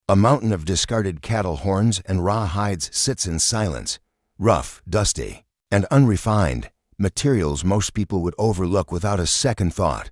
A mountain of discarded cattle horns and raw hides sits in silence, rough, dusty, and unrefined, materials most people would overlook without a second thought.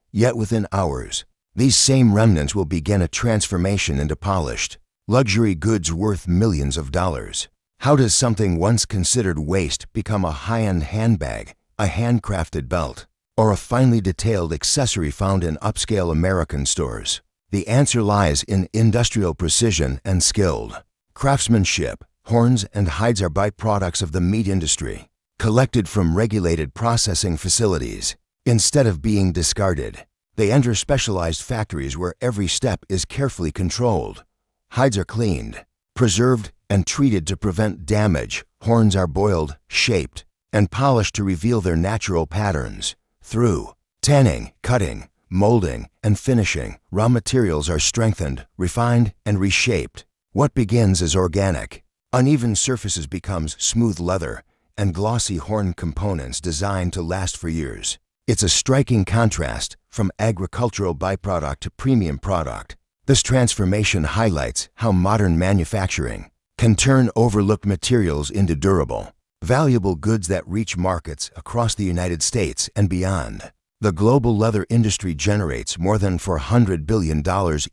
Yet within hours, these same remnants will begin a transformation into polished, luxury goods worth millions of dollars. How does something once considered waste become a high-end handbag, a handcrafted belt, or a finely detailed accessory found in upscale American stores? The answer lies in industrial precision and skilled craftsmanship. Horns and hides are byproducts of the meat industry, collected from regulated processing facilities. Instead of being discarded, they enter specialized factories where every step is carefully controlled. Hides are cleaned, preserved, and treated to prevent damage. Horns are boiled, shaped, and polished to reveal their natural patterns. Through tanning, cutting, molding, and finishing, raw materials are strengthened, refined, and reshaped. What begins as organic, uneven surfaces becomes smooth leather and glossy horn components designed to last for years. It's a striking contrast from agricultural byproduct to premium product. This transformation highlights how modern manufacturing can turn overlooked materials into durable, valuable goods that reach markets across the United States and beyond. The global leather industry generates more than $400 billion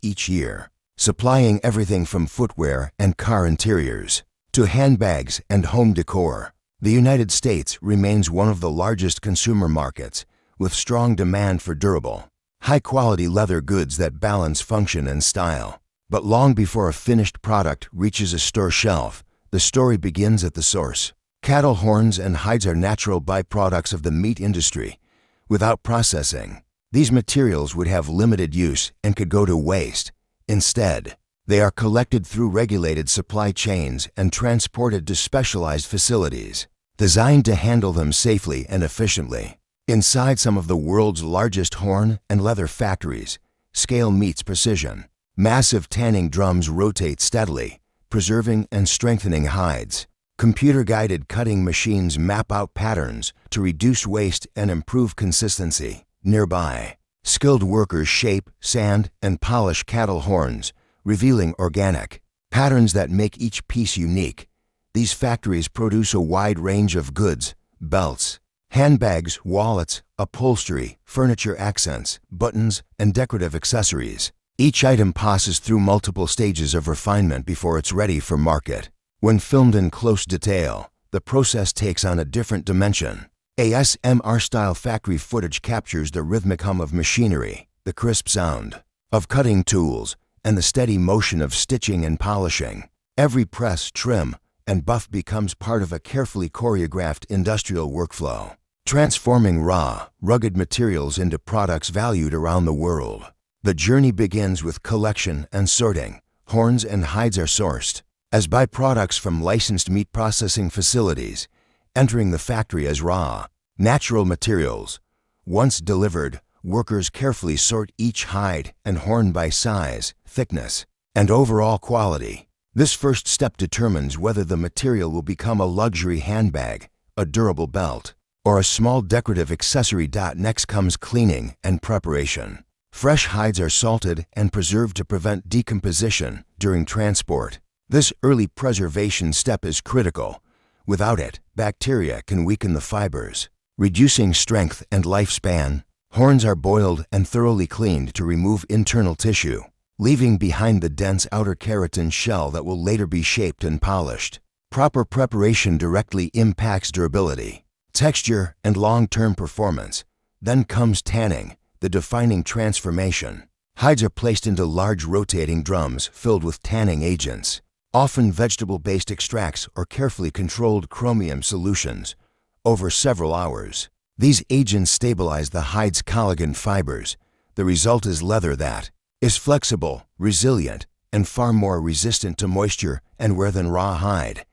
each year, supplying everything from footwear and car interiors to handbags and home decor. The United States remains one of the largest consumer markets, with strong demand for durable, high-quality leather goods that balance function and style. But long before a finished product reaches a store shelf, the story begins at the source. Cattle horns and hides are natural byproducts of the meat industry. Without processing, these materials would have limited use and could go to waste. Instead, they are collected through regulated supply chains and transported to specialized facilities, designed to handle them safely and efficiently. Inside some of the world's largest horn and leather factories, scale meets precision. Massive tanning drums rotate steadily, preserving and strengthening hides. Computer-guided cutting machines map out patterns to reduce waste and improve consistency. Nearby, skilled workers shape, sand, and polish cattle horns, revealing organic patterns that make each piece unique. These factories produce a wide range of goods: belts, handbags, wallets, upholstery, furniture accents, buttons, and decorative accessories. Each item passes through multiple stages of refinement before it's ready for market. When filmed in close detail, the process takes on a different dimension. ASMR-style factory footage captures the rhythmic hum of machinery, the crisp sound of cutting tools, and the steady motion of stitching and polishing. Every press, trim, and buff becomes part of a carefully choreographed industrial workflow, transforming raw, rugged materials into products valued around the world. The journey begins with collection and sorting. Horns and hides are sourced as byproducts from licensed meat processing facilities, entering the factory as raw, natural materials. Once delivered, workers carefully sort each hide and horn by size, thickness, and overall quality. This first step determines whether the material will become a luxury handbag, a durable belt, or a small decorative accessory. Next comes cleaning and preparation. Fresh hides are salted and preserved to prevent decomposition during transport. This early preservation step is critical. Without it, bacteria can weaken the fibers, reducing strength and lifespan. Horns are boiled and thoroughly cleaned to remove internal tissue, leaving behind the dense outer keratin shell that will later be shaped and polished. Proper preparation directly impacts durability, texture, and long-term performance. Then comes tanning, the defining transformation. Hides are placed into large rotating drums filled with tanning agents, often vegetable-based extracts or carefully controlled chromium solutions, over several hours. These agents stabilize the hide's collagen fibers. The result is leather that is flexible, resilient, and far more resistant to moisture and wear than raw hide.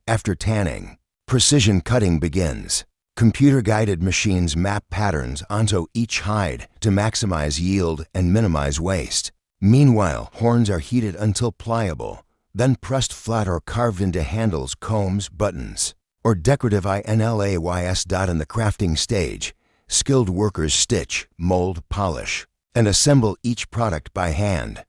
After tanning, precision cutting begins. Computer-guided machines map patterns onto each hide to maximize yield and minimize waste. Meanwhile, horns are heated until pliable, then pressed flat or carved into handles, combs, buttons, or decorative inlays. In the crafting stage, skilled workers stitch, mold, polish, and assemble each product by hand.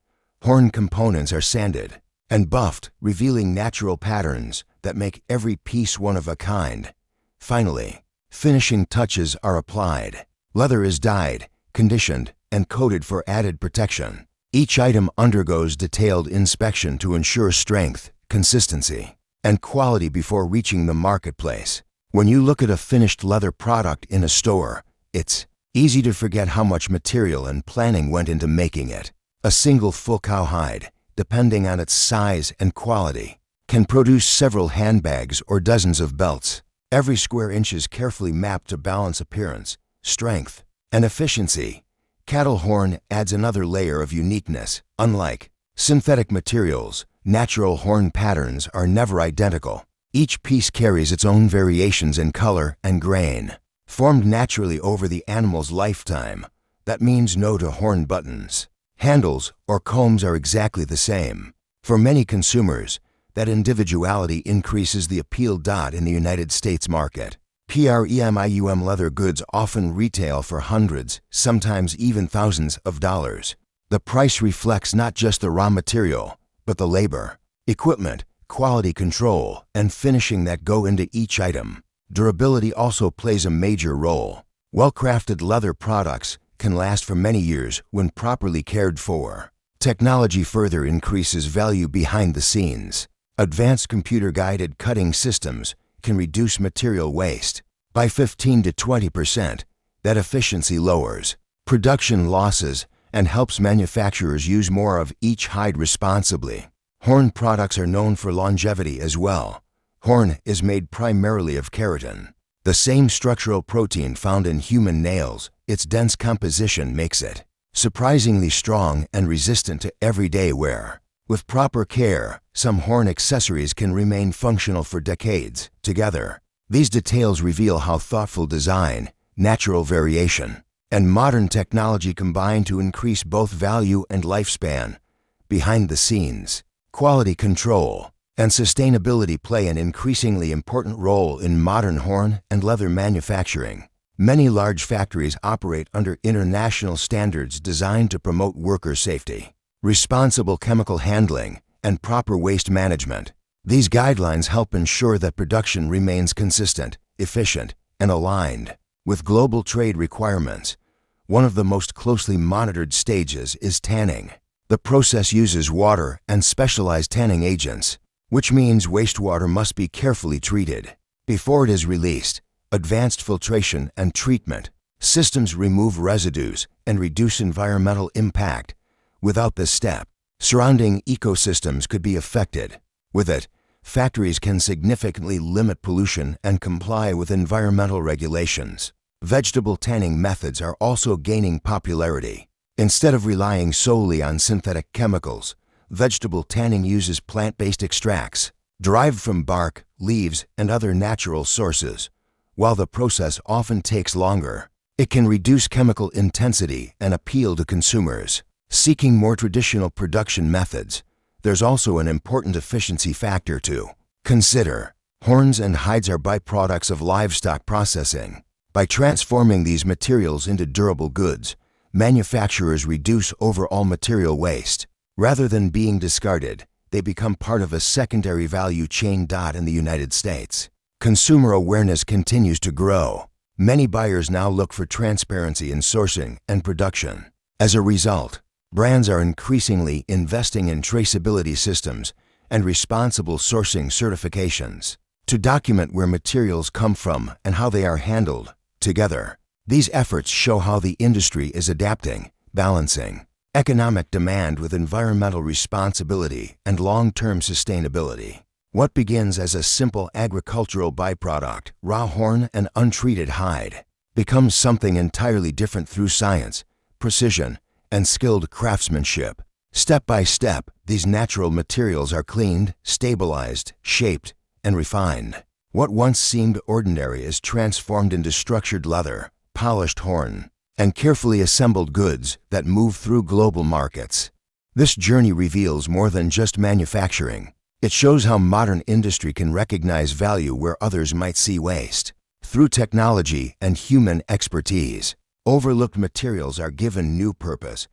Horn components are sanded and buffed, revealing natural patterns that make every piece one of a kind. Finally, finishing touches are applied. Leather is dyed, conditioned, and coated for added protection. Each item undergoes detailed inspection to ensure strength, consistency, and quality before reaching the marketplace. When you look at a finished leather product in a store, it's easy to forget how much material and planning went into making it. A single full cowhide, depending on its size and quality, can produce several handbags or dozens of belts. Every square inch is carefully mapped to balance appearance, strength, and efficiency. Cattle horn adds another layer of uniqueness. Unlike synthetic materials, natural horn patterns are never identical. Each piece carries its own variations in color and grain. Formed naturally over the animal's lifetime, that means no to horn buttons. Handles or combs are exactly the same. For many consumers, that individuality increases the appeal. In the United States market, premium leather goods often retail for hundreds, sometimes even thousands of dollars. The price reflects not just the raw material, but the labor, equipment, quality control, and finishing that go into each item. Durability also plays a major role. Well-crafted leather products can last for many years when properly cared for. Technology further increases value behind the scenes. Advanced computer-guided cutting systems can reduce material waste by 15 to 20%. That efficiency lowers production losses and helps manufacturers use more of each hide responsibly. Horn products are known for longevity as well. Horn is made primarily of keratin, the same structural protein found in human nails. Its dense composition makes it surprisingly strong and resistant to everyday wear. With proper care, some horn accessories can remain functional for decades. Together, these details reveal how thoughtful design, natural variation, and modern technology combine to increase both value and lifespan. Behind the scenes, quality control and sustainability play an increasingly important role in modern horn and leather manufacturing. Many large factories operate under international standards designed to promote worker safety, responsible chemical handling, and proper waste management. These guidelines help ensure that production remains consistent, efficient, and aligned with global trade requirements. One of the most closely monitored stages is tanning. The process uses water and specialized tanning agents, which means wastewater must be carefully treated before it is released. Advanced filtration and treatment systems remove residues and reduce environmental impact. Without this step, surrounding ecosystems could be affected. With it, factories can significantly limit pollution and comply with environmental regulations. Vegetable tanning methods are also gaining popularity. Instead of relying solely on synthetic chemicals, vegetable tanning uses plant-based extracts derived from bark, leaves, and other natural sources. While the process often takes longer, it can reduce chemical intensity and appeal to consumers seeking more traditional production methods. There's also an important efficiency factor to consider. Horns and hides are byproducts of livestock processing. By transforming these materials into durable goods, manufacturers reduce overall material waste. Rather than being discarded, they become part of a secondary value chain. In the United States, consumer awareness continues to grow. Many buyers now look for transparency in sourcing and production. As a result, brands are increasingly investing in traceability systems and responsible sourcing certifications to document where materials come from and how they are handled. Together, these efforts show how the industry is adapting, balancing economic demand with environmental responsibility and long-term sustainability. What begins as a simple agricultural byproduct, raw horn and untreated hide, becomes something entirely different through science, precision, and skilled craftsmanship. Step by step, these natural materials are cleaned, stabilized, shaped, and refined. What once seemed ordinary is transformed into structured leather, polished horn, and carefully assembled goods that move through global markets. This journey reveals more than just manufacturing. It shows how modern industry can recognize value where others might see waste. Through technology and human expertise, overlooked materials are given new purpose.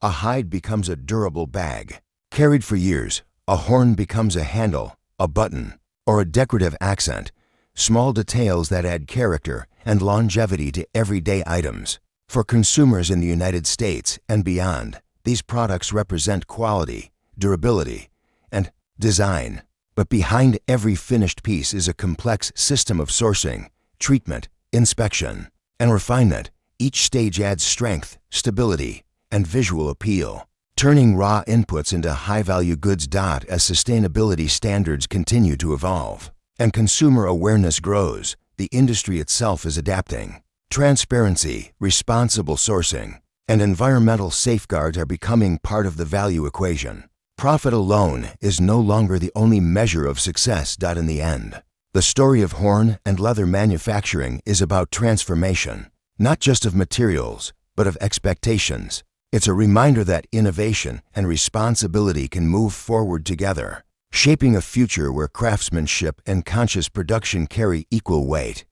a hide becomes a durable bag. Carried for years, a horn becomes a handle, a button, or a decorative accent, small details that add character and longevity to everyday items. For consumers in the United States and beyond, these products represent quality, durability, and design. But behind every finished piece is a complex system of sourcing, treatment, inspection, and refinement. Each stage adds strength, stability, and visual appeal, turning raw inputs into high-value goods. As sustainability standards continue to evolve and consumer awareness grows, the industry itself is adapting. Transparency, responsible sourcing, and environmental safeguards are becoming part of the value equation. Profit alone is no longer the only measure of success. In the end, the story of horn and leather manufacturing is about transformation, not just of materials, but of expectations. It's a reminder that innovation and responsibility can move forward together, shaping a future where craftsmanship and conscious production carry equal weight.